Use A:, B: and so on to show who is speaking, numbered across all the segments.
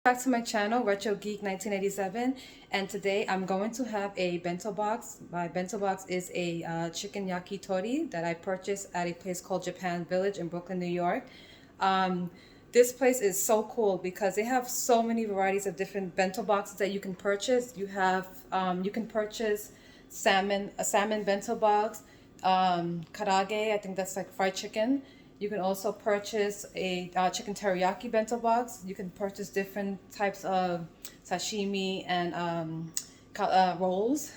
A: Back to my channel, Retro Geek 1987, and today I'm going to have a bento box. My bento box is a chicken yakitori that I purchased at a place called Japan Village in Brooklyn, New York. This place is so cool because they have so many varieties of different bento boxes that you can purchase. You can purchase a salmon bento box, karage, I think that's like fried chicken. You can also purchase a chicken teriyaki bento box. You can purchase different types of sashimi and rolls,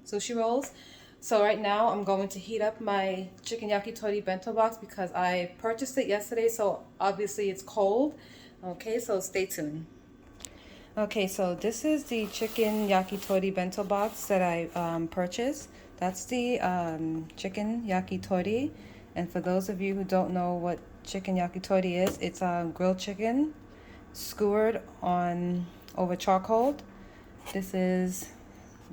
A: sushi rolls. So right now I'm going to heat up my chicken yakitori bento box because I purchased it yesterday, so obviously it's cold. Okay, so stay tuned. Okay, so this is the chicken yakitori bento box that I purchased. That's the chicken yakitori. And for those of you who don't know what chicken yakitori is, it's grilled chicken skewered on over charcoal. This is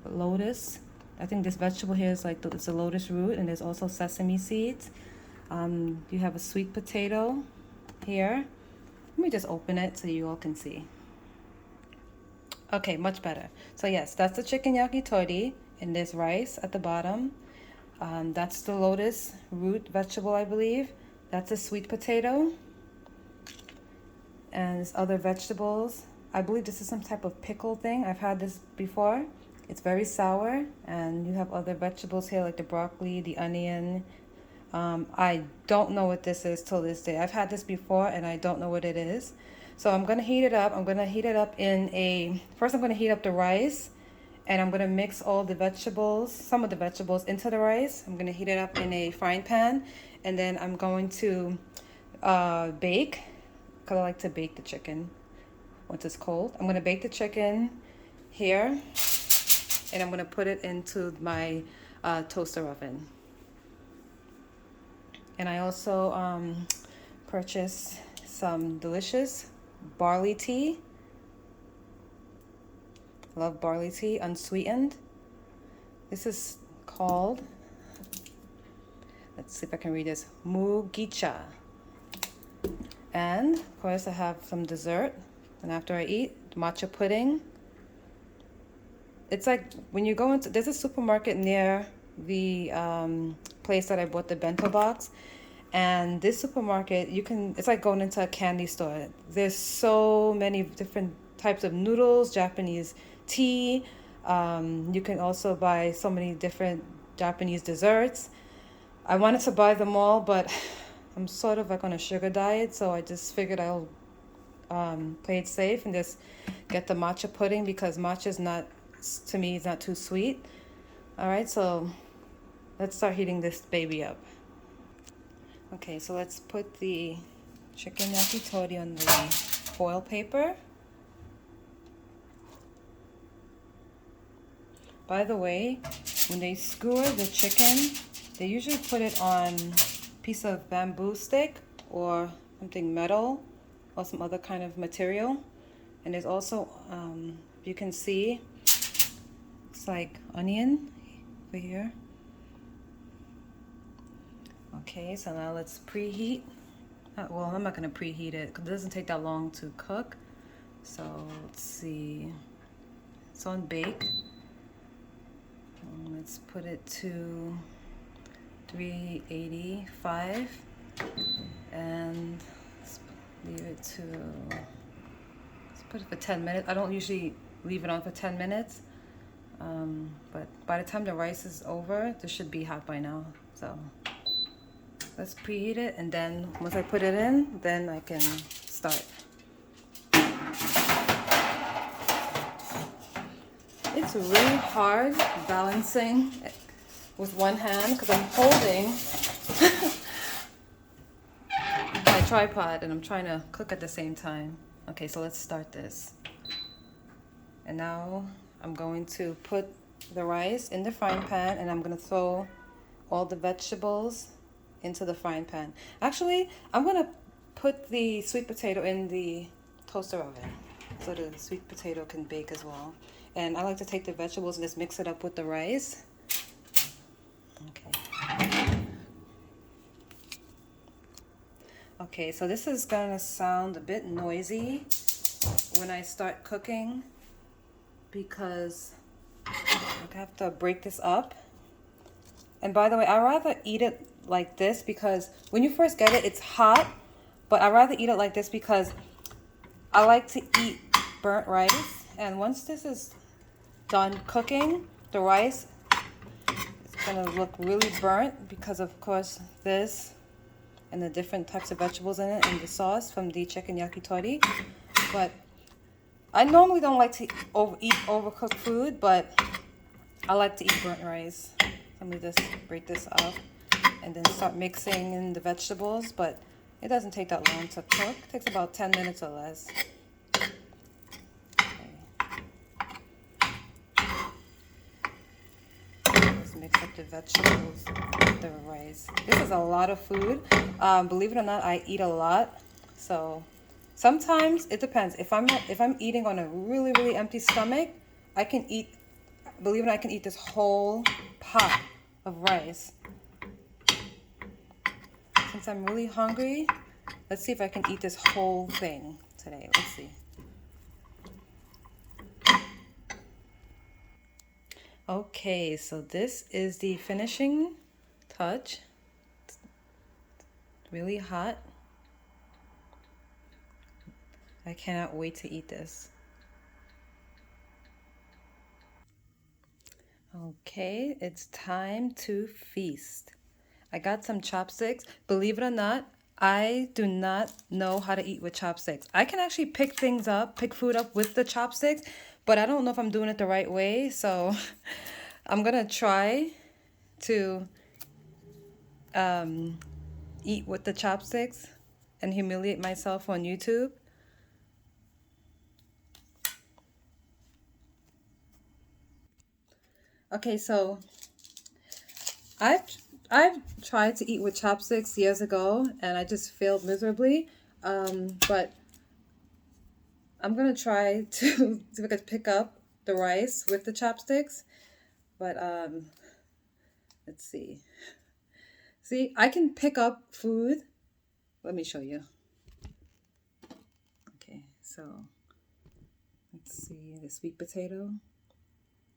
A: lotus. I think this vegetable here is like it's a lotus root, and there's also sesame seeds. You have a sweet potato here. Let me just open it so you all can see. Okay, much better. So yes, that's the chicken yakitori, and there's rice at the bottom. That's the lotus root vegetable, I believe. That's a sweet potato. And there's other vegetables. I believe this is some type of pickle thing. I've had this before. It's very sour. And you have other vegetables here like the broccoli, the onion. I don't know what this is till this day. I've had this before and I don't know what it is. So I'm going to heat it up. I'm going to heat it up first I'm going to heat up the rice. And I'm going to mix all the vegetables, some of the vegetables into the rice. I'm going to heat it up in a frying pan. And then I'm going to bake, because I like to bake the chicken once it's cold. I'm going to bake the chicken here. And I'm going to put it into my toaster oven. And I also purchased some delicious barley tea. Love barley tea, unsweetened. This is called, let's see if I can read this, mugicha. And of course I have some dessert. And after I eat, matcha pudding. It's like when you go into, there's a supermarket near the place that I bought the bento box. And this supermarket, it's like going into a candy store. There's so many different types of noodles, Japanese tea. You can also buy so many different Japanese desserts. I wanted to buy them all, but I'm sort of like on a sugar diet, so I just figured I'll play it safe and just get the matcha pudding because matcha is not, to me, it's not too sweet. All right, so let's start heating this baby up. Okay, so let's put the chicken yakitori on the foil paper. By the way, when they skewer the chicken, they usually put it on a piece of bamboo stick or something metal or some other kind of material. And there's also, you can see, it's like onion over here. Okay, so now let's preheat. Well, I'm not going to preheat it because it doesn't take that long to cook. So let's see. It's on bake. Let's put it to 385 and let's leave it to, let's put it for 10 minutes. I don't usually leave it on for 10 minutes, but by the time the rice is over, this should be hot by now. So let's preheat it, and then once I put it in, then I can start. It's really hard balancing with one hand because I'm holding my tripod and I'm trying to cook at the same time. Okay, so let's start this. And now I'm going to put the rice in the frying pan and I'm going to throw all the vegetables into the frying pan. Actually, I'm going to put the sweet potato in the toaster oven so the sweet potato can bake as well. And I like to take the vegetables and just mix it up with the rice. Okay. Okay, so this is gonna sound a bit noisy when I start cooking because I have to break this up. And by the way, I rather eat it like this because when you first get it, it's hot. But I rather eat it like this because I like to eat burnt rice. And once this is done cooking, the rice is gonna look really burnt because of course this and the different types of vegetables in it and the sauce from the chicken yakitori. But I normally don't like to eat overcooked food, but I like to eat burnt rice. Let me just break this up and then start mixing in the vegetables, but it doesn't take that long to cook. It takes about 10 minutes or less. Just mix up the vegetables with the rice. This is a lot of food. Believe it or not, I eat a lot. So sometimes it depends. If I'm eating on a really empty stomach, I can eat. Believe it or not, I can eat this whole pot of rice. Since I'm really hungry, let's see if I can eat this whole thing today. Let's see. Okay, so this is the finishing touch. It's really hot. I cannot wait to eat this. Okay, it's time to feast. I got some chopsticks. Believe it or not, I do not know how to eat with chopsticks. I can actually pick food up with the chopsticks, but I don't know if I'm doing it the right way. So I'm gonna try to eat with the chopsticks and humiliate myself on YouTube. Okay, so I've I've tried to eat with chopsticks years ago and I just failed miserably. But I'm gonna try to see if I could pick up the rice with the chopsticks. But let's see. See, I can pick up food. Let me show you. Okay, so let's see the sweet potato.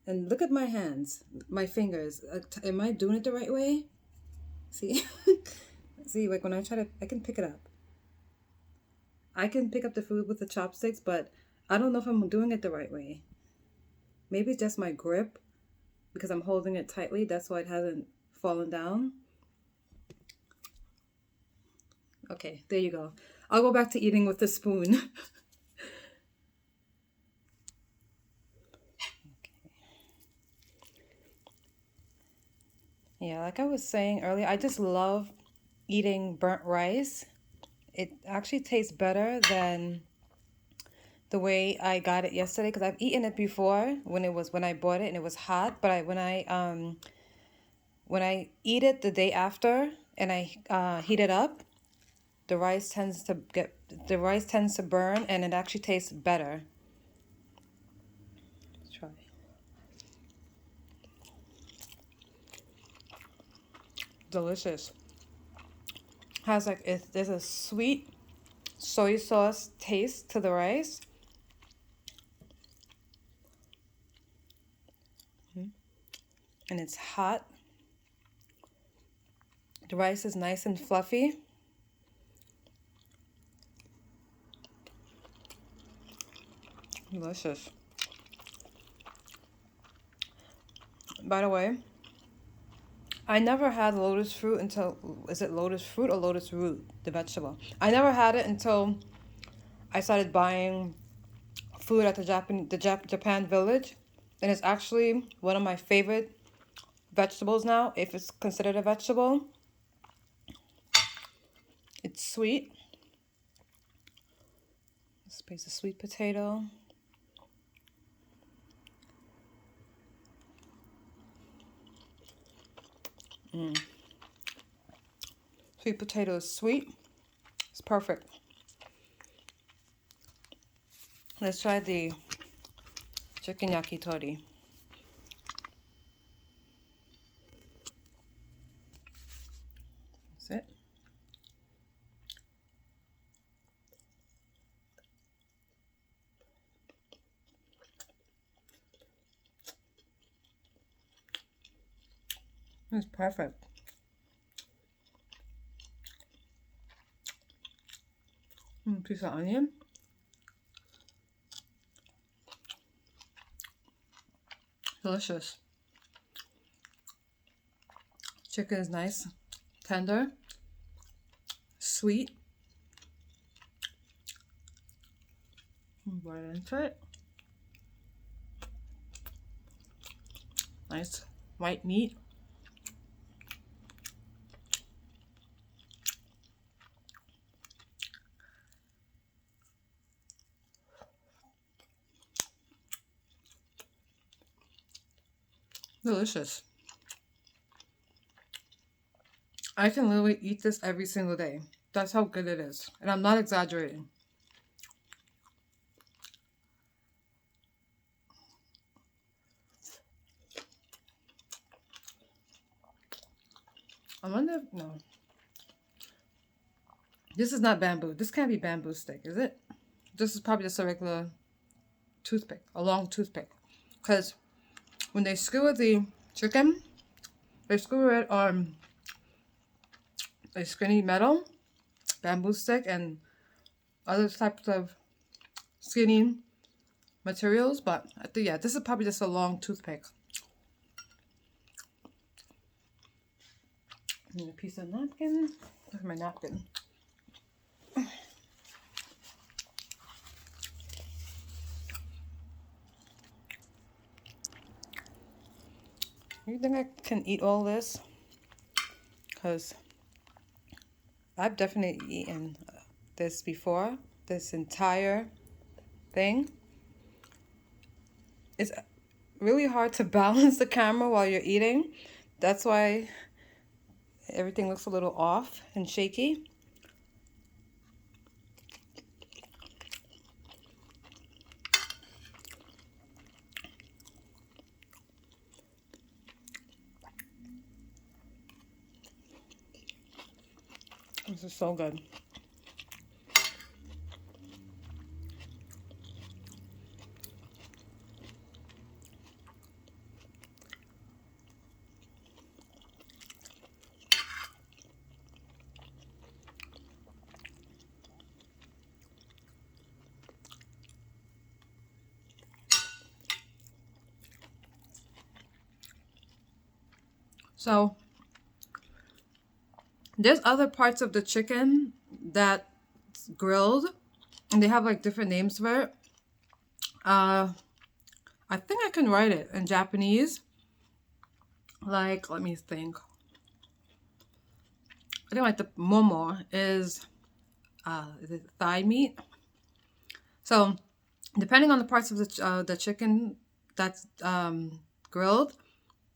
A: And look at my hands, my fingers. Am I doing it the right way? See? See, like when I try to, I can pick it up. I can pick up the food with the chopsticks, but I don't know if I'm doing it the right way. Maybe it's just my grip because I'm holding it tightly. That's why it hasn't fallen down. Okay, there you go. I'll go back to eating with the spoon. Yeah, like I was saying earlier, I just love eating burnt rice. It actually tastes better than the way I got it yesterday because I've eaten it before when I bought it and it was hot, but when I eat it the day after and I heat it up, the rice tends to burn and it actually tastes better. Let's try. Delicious. Has there's a sweet soy sauce taste to the rice. And it's hot. The rice is nice and fluffy. Delicious. By the way, I never had lotus fruit until, is it lotus fruit or lotus root, the vegetable? I never had it until I started buying food at the Japan Village. And it's actually one of my favorite vegetables now, if it's considered a vegetable. It's sweet. This piece of sweet potato. Sweet potato is sweet. It's perfect. Let's try the chicken yakitori. That's it. It's perfect. Piece of onion. Delicious. Chicken is nice, tender, sweet. Right into it. Nice white meat. Delicious. I can literally eat this every single day. That's how good it is. And I'm not exaggerating. I wonder if, no. This is not bamboo. This can't be bamboo stick, is it? This is probably just a regular toothpick, a long toothpick. Because when they skewer the chicken, they skewer it on a skinny metal, bamboo stick, and other types of skinny materials. But I think, yeah, this is probably just a long toothpick. And a piece of napkin. Where's my napkin? You think I can eat all this? Because I've definitely eaten this before. This entire thing. It's really hard to balance the camera while you're eating. That's why everything looks a little off and shaky. This is so good. So there's other parts of the chicken that's grilled, and they have like different names for it. I think I can write it in Japanese. Like, let me think. I think like the momo is it thigh meat. So depending on the parts of the chicken that's grilled,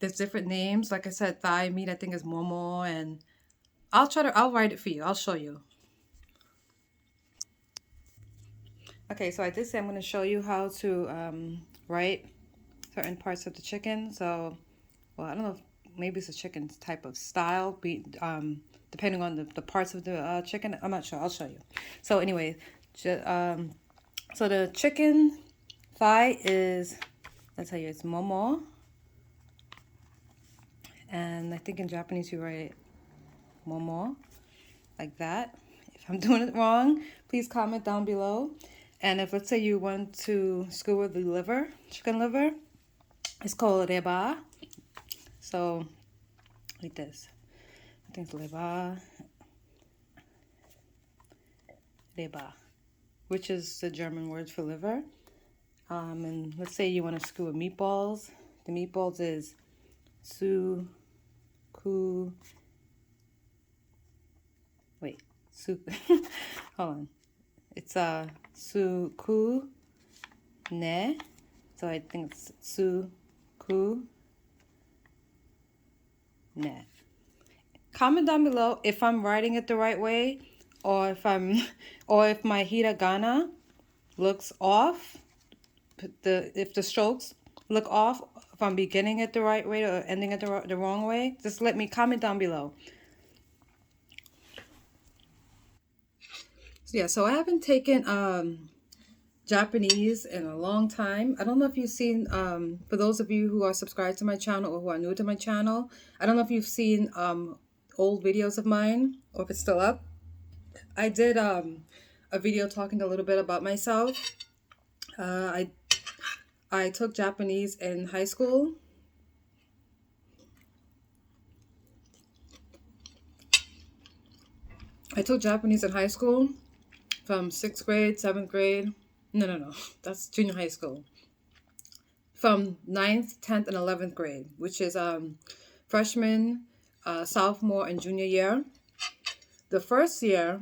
A: there's different names. Like I said, thigh meat I think is momo, and I'll write it for you. I'll show you. Okay, so I did say I'm going to show you how to write certain parts of the chicken. So, well, I don't know if maybe it's a chicken type of style, depending on the parts of the chicken. I'm not sure. I'll show you. So anyway, so the chicken thigh is, let's tell you, it's momo. And I think in Japanese you write it momo, like that. If I'm doing it wrong, please comment down below. And if, let's say, you want to skewer the liver, chicken liver, it's called reba. So, like this. I think it's reba, which is the German word for liver. And let's say you want to skewer meatballs. The meatballs is su. Hold on. It's suku ne. So I think it's suku ne. Comment down below if I'm writing it the right way, or if my hiragana looks off. If the strokes look off, if I'm beginning it the right way or ending it the wrong way, just let me comment down below. Yeah, so I haven't taken Japanese in a long time. I don't know if you've seen, for those of you who are subscribed to my channel or who are new to my channel, I don't know if you've seen old videos of mine or if it's still up. I did a video talking a little bit about myself. Uh, I took Japanese in high school. I took Japanese in high school from 6th grade, 7th grade. No. That's junior high school. From 9th, 10th, and 11th grade, which is freshman, sophomore, and junior year. The first year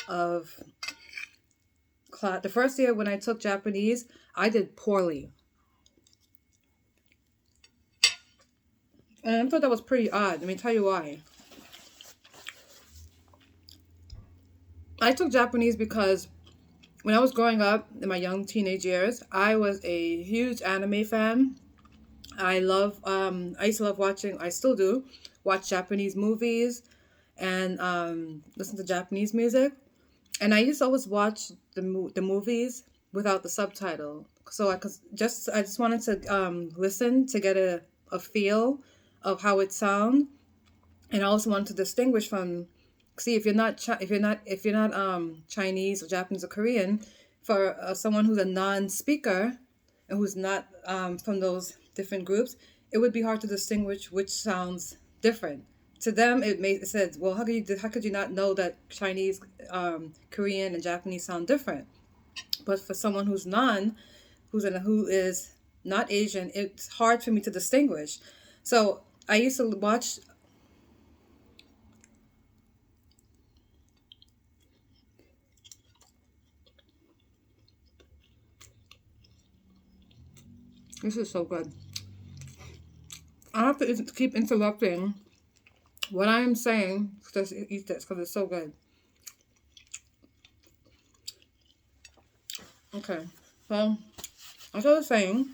A: of class, the first year when I took Japanese, I did poorly. And I thought that was pretty odd. Let me tell you why. I took Japanese because when I was growing up in my young teenage years, I was a huge anime fan. I used to love watching, I still do, watch Japanese movies and listen to Japanese music. And I used to always watch the movies without the subtitle. So I just wanted to listen to get a feel of how it sounds. And I also wanted to distinguish from, see, if you're not Chinese or Japanese or Korean, for someone who's a non-speaker and who's not from those different groups, it would be hard to distinguish which sounds different. To them, it said, well, how could you not know that Chinese, Korean, and Japanese sound different? But for someone who is not Asian, it's hard for me to distinguish. So I used to watch. This is so good. I have to keep interrupting what I am saying to eat this because it's so good. Okay, so as I was saying,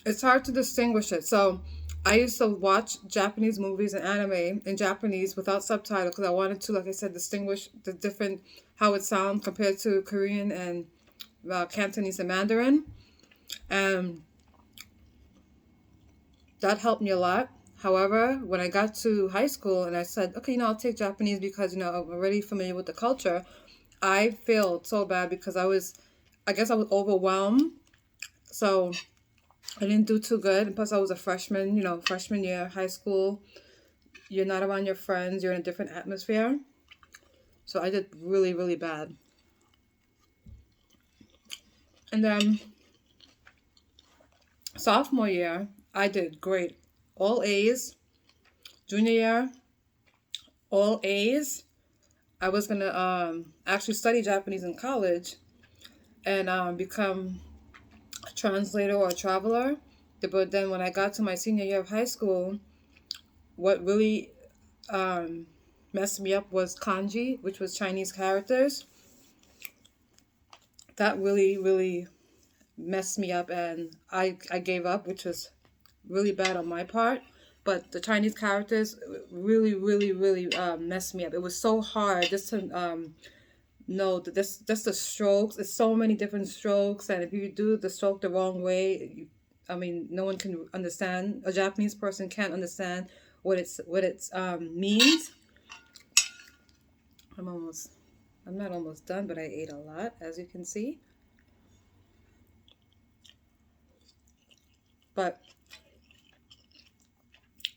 A: it's hard to distinguish it. So I used to watch Japanese movies and anime in Japanese without subtitle because I wanted to, like I said, distinguish the different how it sounds compared to Korean and Cantonese and Mandarin, and that helped me a lot. However, when I got to high school and I said, okay, I'll take Japanese because I'm already familiar with the culture, I failed so bad because I guess I was overwhelmed. So I didn't do too good. And plus, I was a freshman, freshman year, high school. You're not around your friends, you're in a different atmosphere. So I did really, really bad. And then sophomore year, I did great. All A's. Junior year, all A's. I was going to actually study Japanese in college and become a translator or a traveler. But then when I got to my senior year of high school, what really messed me up was kanji, which was Chinese characters. That really, really messed me up, and I gave up, which was really bad on my part. But the Chinese characters really, really, really messed me up. It was so hard just to know that just the strokes. There's so many different strokes, and if you do the stroke the wrong way, no one can understand. A Japanese person can't understand what it's means. I'm not almost done, but I ate a lot, as you can see. But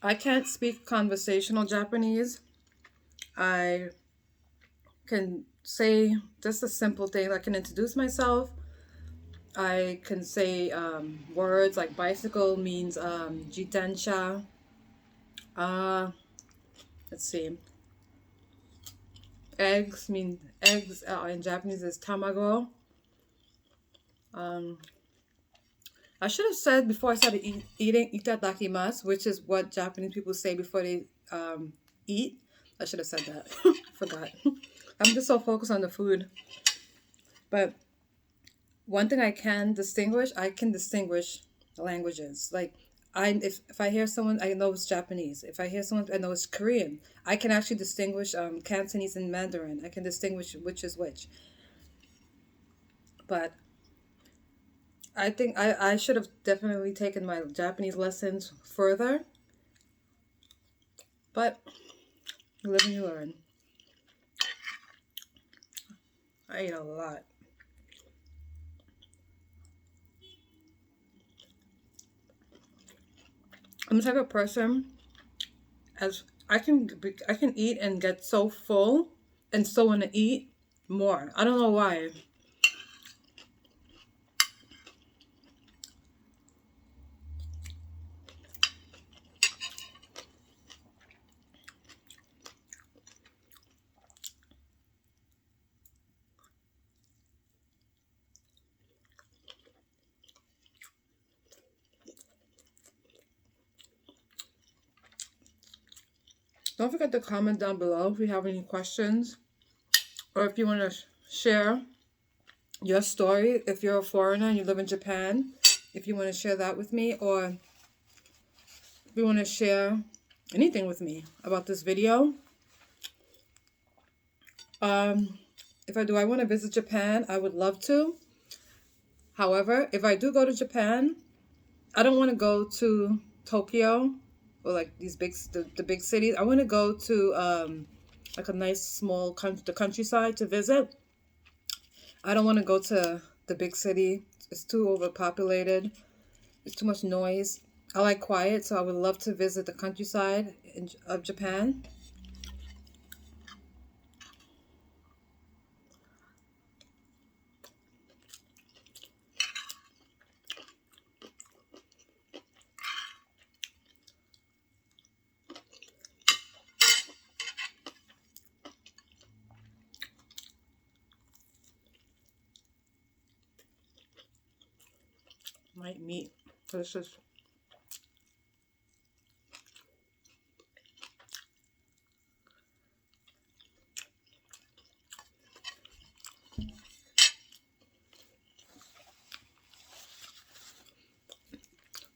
A: I can't speak conversational Japanese. I can say just a simple thing. I can introduce myself. I can say words like bicycle means jitensha. Let's see. Eggs in Japanese is tamago. I should have said before I started eating itadakimasu, which is what Japanese people say before they eat. I should have said that. Forgot. I'm just so focused on the food. But one thing I can distinguish languages. Like if I hear someone, I know it's Japanese. If I hear someone, I know it's Korean. I can actually distinguish Cantonese and Mandarin. I can distinguish which is which. But I think I should have definitely taken my Japanese lessons further. But you live and you learn. I ate a lot. I'm the type of person, as I can eat and get so full and still want to eat more. I don't know why. Don't forget to comment down below if you have any questions or if you want to share your story. If you're a foreigner and you live in Japan, if you want to share that with me, or if you want to share anything with me about this video. If I want to visit Japan, I would love to. However, if I do go to Japan, I don't want to go to Tokyo or like these the big cities. I want to go to like a nice small the countryside to visit. I don't want to go to the big city. It's too overpopulated. It's too much noise. I like quiet, so I would love to visit the countryside of Japan. Might meat. Delicious.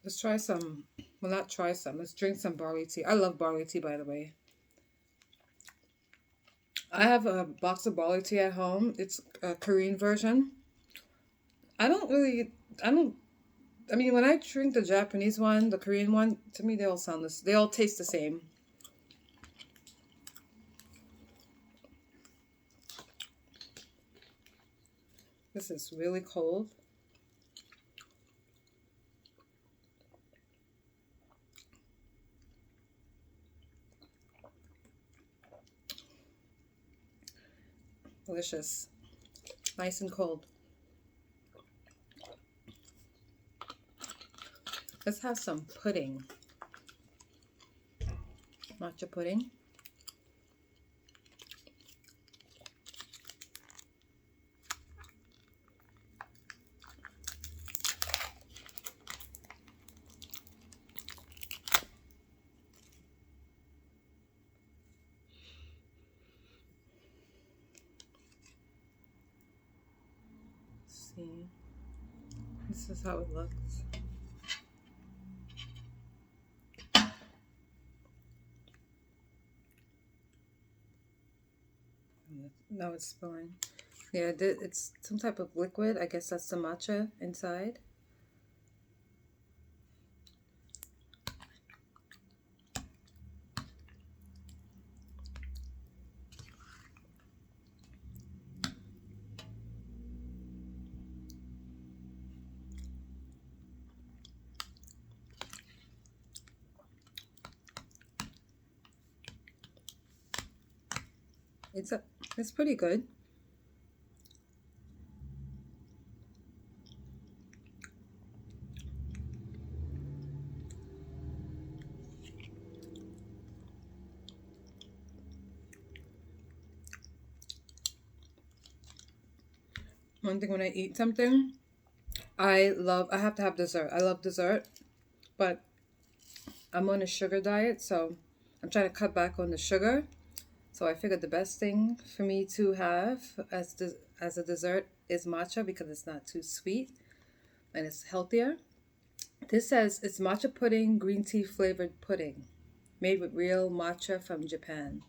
A: Let's try some. Well, not try some. Let's drink some barley tea. I love barley tea, by the way. I have a box of barley tea at home. It's a Korean version. I don't really. I don't. I mean, when I drink the Japanese one, the Korean one, to me they all sound this. They all taste the same. This is really cold. Delicious. Nice and cold. Let's have some pudding. Matcha pudding. See, this is how it looks. Now it's spilling. Yeah, it's some type of liquid. I guess that's the matcha inside. It's pretty good. One thing when I eat something, I have to have dessert. I love dessert, but I'm on a sugar diet, so I'm trying to cut back on the sugar. So I figured the best thing for me to have as a dessert is matcha because it's not too sweet and it's healthier. This says it's matcha pudding, green tea flavored pudding, made with real matcha from Japan.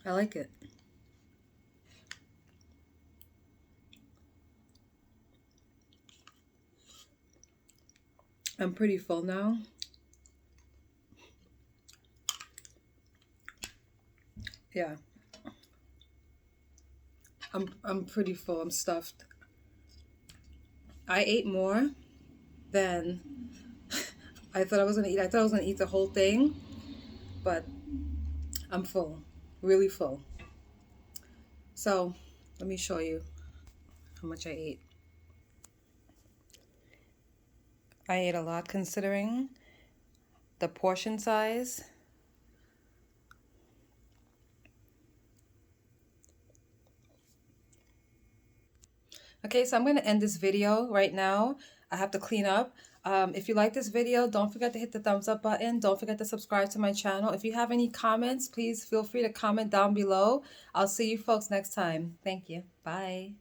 A: I like it. I'm pretty full now. Yeah. I'm pretty full. I'm stuffed. I ate more than I thought I was gonna eat. I thought I was gonna eat the whole thing, but I'm full. Really full. So let me show you how much I ate. I ate a lot considering the portion size. Okay, so I'm going to end this video right now. I have to clean up. If you like this video, don't forget to hit the thumbs up button. Don't forget to subscribe to my channel. If you have any comments, please feel free to comment down below. I'll see you folks next time. Thank you. Bye.